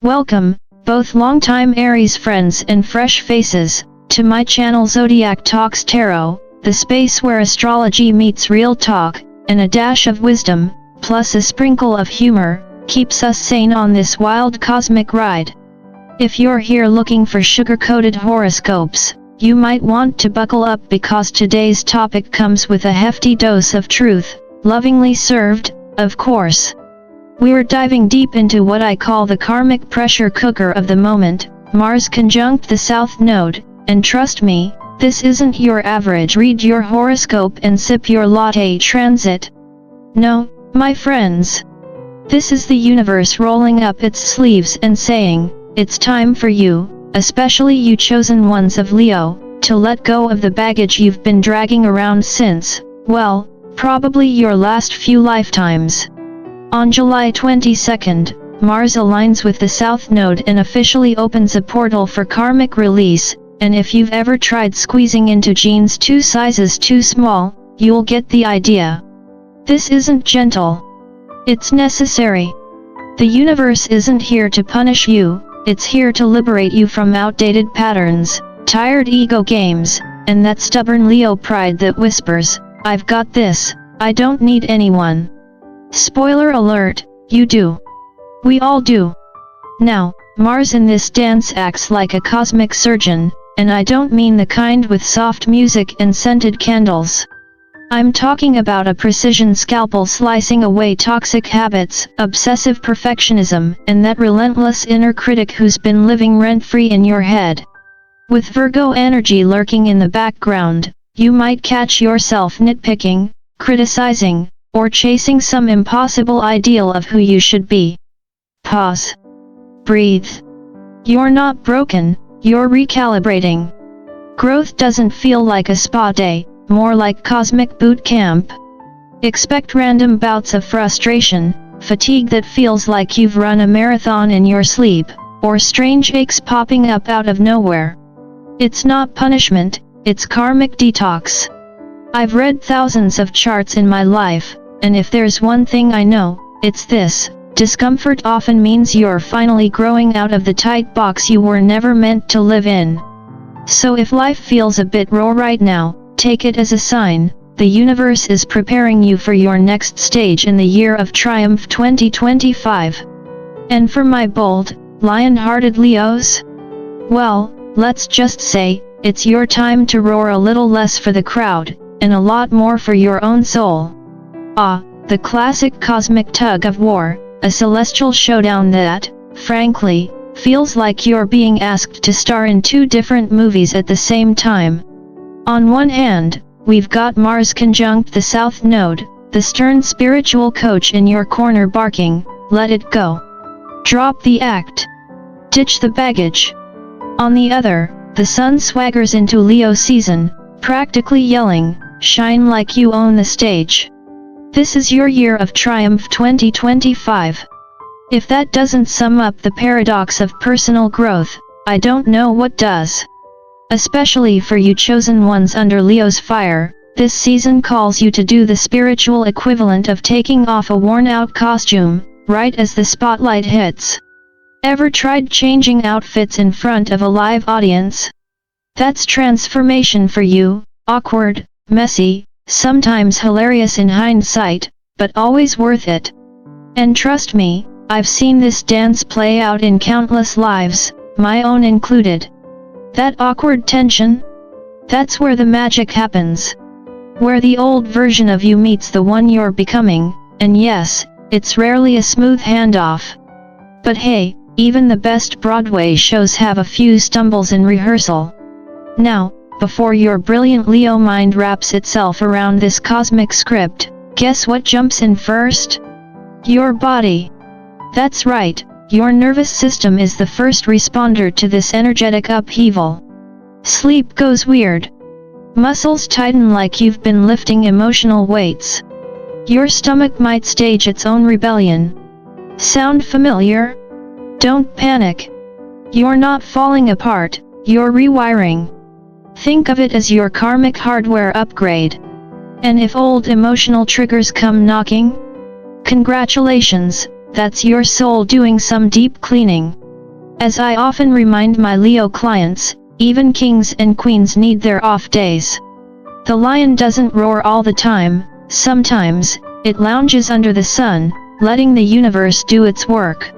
Welcome, both longtime Aries friends and fresh faces, to my channel Zodiac Talks Tarot, the space where astrology meets real talk, and a dash of wisdom, plus a sprinkle of humor, keeps us sane on this wild cosmic ride. If you're here looking for sugar-coated horoscopes, you might want to buckle up because today's topic comes with a hefty dose of truth, lovingly served, of course. We're diving deep into what I call the karmic pressure cooker of the moment, Mars conjunct the South Node, and trust me, this isn't your average read your horoscope and sip your latte transit. No, my friends. This is the universe rolling up its sleeves and saying, it's time for you, especially you chosen ones of Leo, to let go of the baggage you've been dragging around since, well, probably your last few lifetimes. On July 22nd, Mars aligns with the South Node and officially opens a portal for karmic release, and if you've ever tried squeezing into jeans 2 sizes too small, you'll get the idea. This isn't gentle. It's necessary. The universe isn't here to punish you, it's here to liberate you from outdated patterns, tired ego games, and that stubborn Leo pride that whispers, I've got this, I don't need anyone. Spoiler alert, you do. We all do. Now, Mars in this dance acts like a cosmic surgeon, and I don't mean the kind with soft music and scented candles. I'm talking about a precision scalpel slicing away toxic habits, obsessive perfectionism, and that relentless inner critic who's been living rent-free in your head. With Virgo energy lurking in the background, you might catch yourself nitpicking, criticizing, or chasing some impossible ideal of who you should be. Pause. Breathe. You're not broken, you're recalibrating. Growth doesn't feel like a spa day, more like cosmic boot camp. Expect random bouts of frustration, fatigue that feels like you've run a marathon in your sleep, or strange aches popping up out of nowhere. It's not punishment, it's karmic detox. I've read thousands of charts in my life, and if there's one thing I know, it's this: discomfort often means you're finally growing out of the tight box you were never meant to live in. So if life feels a bit raw right now, take it as a sign, the universe is preparing you for your next stage in the year of triumph 2025. And for my bold, lion-hearted Leos? Well, let's just say, it's your time to roar a little less for the crowd, and a lot more for your own soul. Ah, the classic cosmic tug of war, a celestial showdown that, frankly, feels like you're being asked to star in 2 different movies at the same time. On one hand, we've got Mars conjunct the South Node, the stern spiritual coach in your corner barking, let it go. Drop the act. Ditch the baggage. On the other, the Sun swaggers into Leo season, practically yelling, shine like you own the stage. This is your year of triumph 2025. If that doesn't sum up the paradox of personal growth, I don't know what does. Especially for you chosen ones under Leo's fire, this season calls you to do the spiritual equivalent of taking off a worn-out costume, right as the spotlight hits. Ever tried changing outfits in front of a live audience? That's transformation for you, awkward, messy, sometimes hilarious in hindsight, but always worth it. And trust me, I've seen this dance play out in countless lives, my own included. That awkward tension? That's where the magic happens. Where the old version of you meets the one you're becoming, and yes, it's rarely a smooth handoff. But hey, even the best Broadway shows have a few stumbles in rehearsal. Now, before your brilliant Leo mind wraps itself around this cosmic script, guess what jumps in first? Your body. That's right, your nervous system is the first responder to this energetic upheaval. Sleep goes weird. Muscles tighten like you've been lifting emotional weights. Your stomach might stage its own rebellion. Sound familiar? Don't panic. You're not falling apart, you're rewiring. Think of it as your karmic hardware upgrade. And if old emotional triggers come knocking, congratulations, that's your soul doing some deep cleaning. As I often remind my Leo clients, even kings and queens need their off days. The lion doesn't roar all the time, sometimes, it lounges under the sun, letting the universe do its work.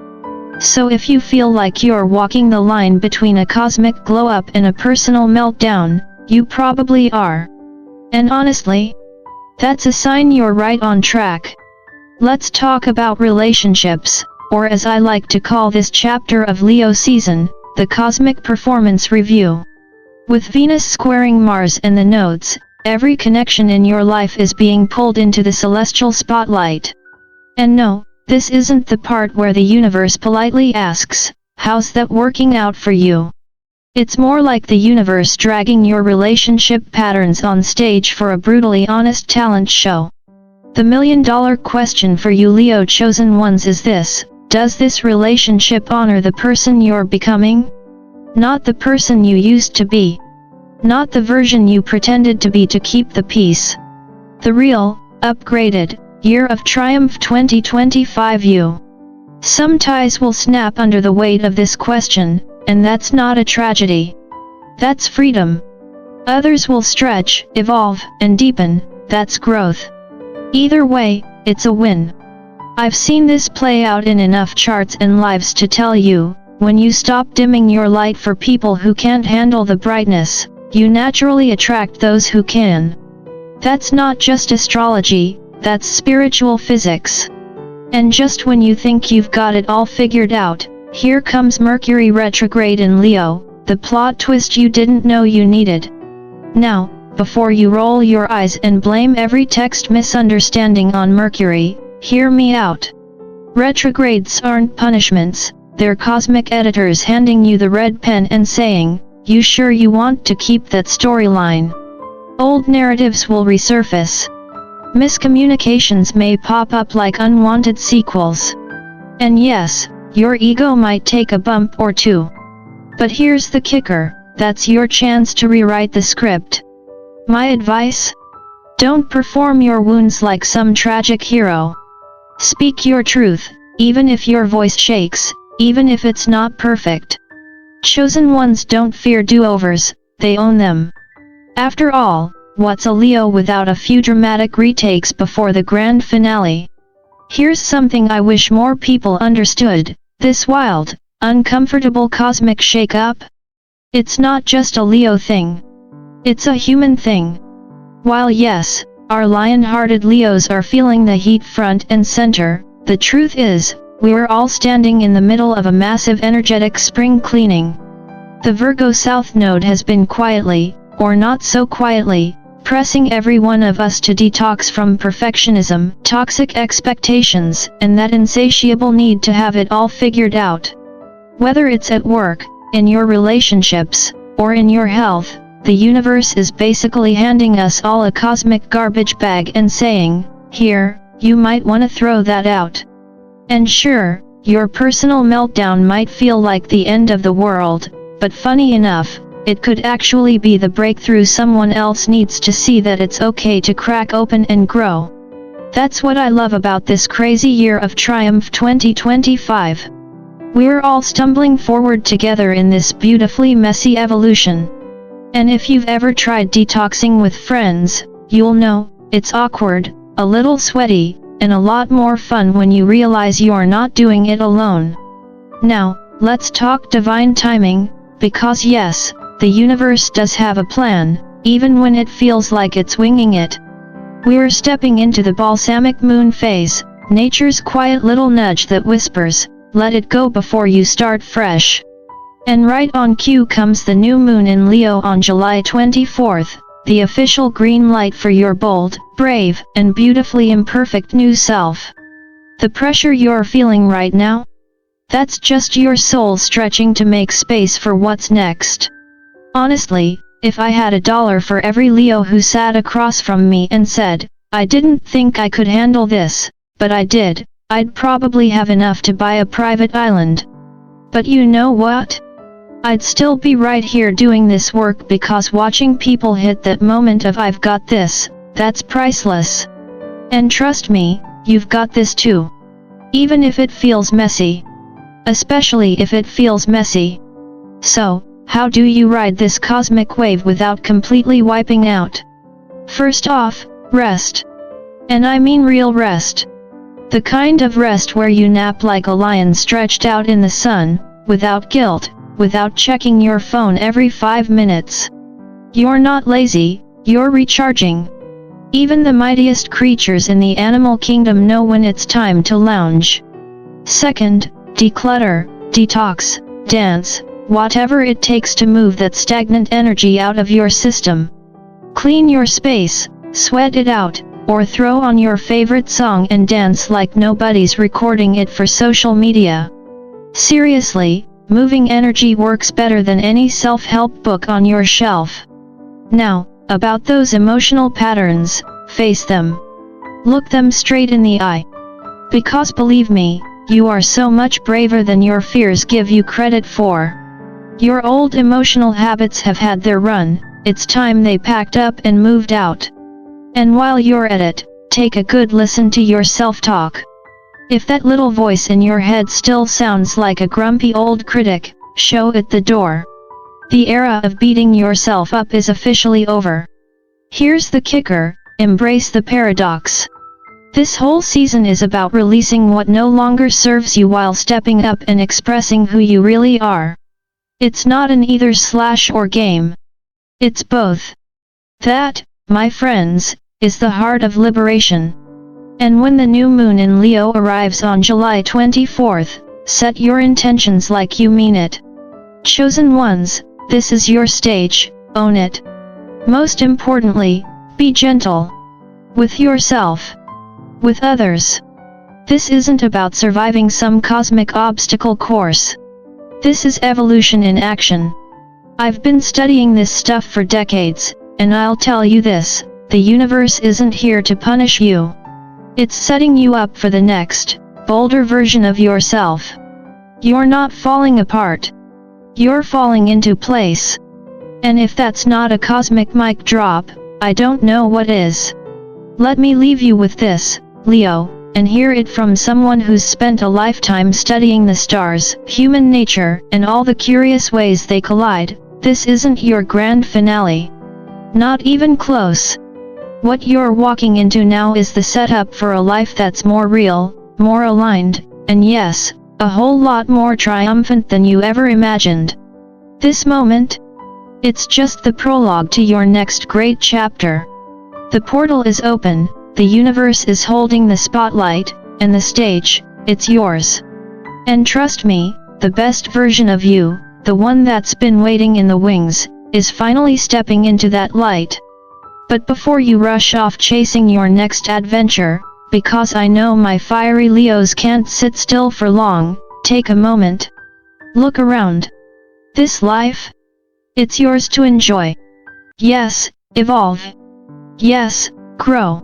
So if you feel like you're walking the line between a cosmic glow-up and a personal meltdown, you probably are. And honestly, that's a sign you're right on track. Let's talk about relationships, or as I like to call this chapter of Leo season, the Cosmic Performance Review. With Venus squaring Mars and the nodes, every connection in your life is being pulled into the celestial spotlight. And no, this isn't the part where the universe politely asks, "How's that working out for you?" It's more like the universe dragging your relationship patterns on stage for a brutally honest talent show. The million-dollar question for you Leo chosen ones is this: does this relationship honor the person you're becoming? Not the person you used to be. Not the version you pretended to be to keep the peace. The real, upgraded, Year of Triumph 2025 you. Some ties will snap under the weight of this question, and that's not a tragedy. That's freedom. Others will stretch, evolve, and deepen, that's growth. Either way, it's a win. I've seen this play out in enough charts and lives to tell you, when you stop dimming your light for people who can't handle the brightness, you naturally attract those who can. That's not just astrology, that's spiritual physics. And just when you think you've got it all figured out, here comes Mercury retrograde in Leo, the plot twist you didn't know you needed. Now, before you roll your eyes and blame every text misunderstanding on Mercury, hear me out. Retrogrades aren't punishments, they're cosmic editors handing you the red pen and saying, "You sure you want to keep that storyline?" Old narratives will resurface. Miscommunications may pop up like unwanted sequels. And yes, your ego might take a bump or two. But here's the kicker, that's your chance to rewrite the script. My advice? Don't perform your wounds like some tragic hero. Speak your truth, even if your voice shakes, even if it's not perfect. Chosen ones don't fear do-overs, they own them. After all, what's a Leo without a few dramatic retakes before the grand finale? Here's something I wish more people understood, this wild, uncomfortable cosmic shake-up? It's not just a Leo thing. It's a human thing. While yes, our lion-hearted Leos are feeling the heat front and center, the truth is, we're all standing in the middle of a massive energetic spring cleaning. The Virgo South Node has been quietly, or not so quietly, pressing every one of us to detox from perfectionism, toxic expectations, and that insatiable need to have it all figured out. Whether it's at work, in your relationships, or in your health, the universe is basically handing us all a cosmic garbage bag and saying, "Here, you might want to throw that out." And sure, your personal meltdown might feel like the end of the world, but funny enough, it could actually be the breakthrough someone else needs to see that it's okay to crack open and grow. That's what I love about this crazy year of Triumph 2025. We're all stumbling forward together in this beautifully messy evolution. And if you've ever tried detoxing with friends, you'll know, it's awkward, a little sweaty, and a lot more fun when you realize you're not doing it alone. Now, let's talk divine timing, because yes, the universe does have a plan, even when it feels like it's winging it. We're stepping into the balsamic moon phase, nature's quiet little nudge that whispers, "Let it go before you start fresh." And right on cue comes the new moon in Leo on July 24th, the official green light for your bold, brave, and beautifully imperfect new self. The pressure you're feeling right now? That's just your soul stretching to make space for what's next. Honestly, if I had $1 for every Leo who sat across from me and said, "I didn't think I could handle this, but I did," I'd probably have enough to buy a private island. But you know what? I'd still be right here doing this work because watching people hit that moment of "I've got this," that's priceless. And trust me, you've got this too. Even if it feels messy. especially if it feels messy. So, how do you ride this cosmic wave without completely wiping out? First off, rest. And I mean real rest. The kind of rest where you nap like a lion stretched out in the sun, without guilt, without checking your phone every 5 minutes. You're not lazy, you're recharging. Even the mightiest creatures in the animal kingdom know when it's time to lounge. Second, declutter, detox, dance, whatever it takes to move that stagnant energy out of your system. Clean your space, sweat it out, or throw on your favorite song and dance like nobody's recording it for social media. Seriously, moving energy works better than any self-help book on your shelf. Now, about those emotional patterns, face them. Look them straight in the eye. Because believe me, you are so much braver than your fears give you credit for. Your old emotional habits have had their run, it's time they packed up and moved out. And while you're at it, take a good listen to your self-talk. If that little voice in your head still sounds like a grumpy old critic, show it the door. The era of beating yourself up is officially over. Here's the kicker, embrace the paradox. This whole season is about releasing what no longer serves you while stepping up and expressing who you really are. It's not an either/or game. It's both. That, my friends, is the heart of liberation. And when the new moon in Leo arrives on July 24th, set your intentions like you mean it. Chosen ones, this is your stage, own it. Most importantly, be gentle. With yourself. With others. This isn't about surviving some cosmic obstacle course. This is evolution in action. I've been studying this stuff for decades, and I'll tell you this, the universe isn't here to punish you. It's setting you up for the next, bolder version of yourself. You're not falling apart. You're falling into place. And if that's not a cosmic mic drop, I don't know what is. Let me leave you with this, Leo, and hear it from someone who's spent a lifetime studying the stars, human nature, and all the curious ways they collide. This isn't your grand finale. Not even close. What you're walking into now is the setup for a life that's more real, more aligned, and yes, a whole lot more triumphant than you ever imagined. This moment? It's just the prologue to your next great chapter. The portal is open, the universe is holding the spotlight, and the stage, it's yours. And trust me, the best version of you, the one that's been waiting in the wings, is finally stepping into that light. But before you rush off chasing your next adventure, because I know my fiery Leos can't sit still for long, take a moment. Look around. This life? It's yours to enjoy. Yes, evolve. Yes, grow.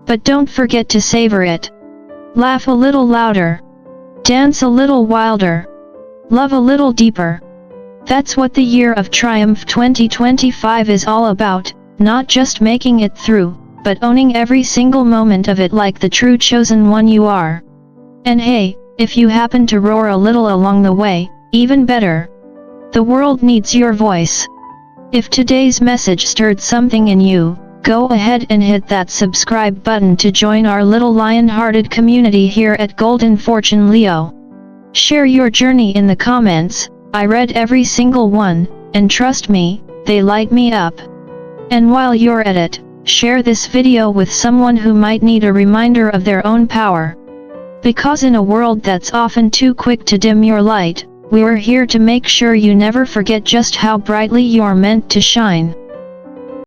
But don't forget to savor it. Laugh a little louder. Dance a little wilder. Love a little deeper. That's what the year of Triumph 2025 is all about, not just making it through, but owning every single moment of it like the true chosen one you are. And hey, if you happen to roar a little along the way, even better. The world needs your voice. If today's message stirred something in you, go ahead and hit that subscribe button to join our little lion-hearted community here at Golden Fortune Leo. Share your journey in the comments, I read every single one, and trust me, they light me up. And while you're at it, share this video with someone who might need a reminder of their own power. Because in a world that's often too quick to dim your light, we're here to make sure you never forget just how brightly you're meant to shine.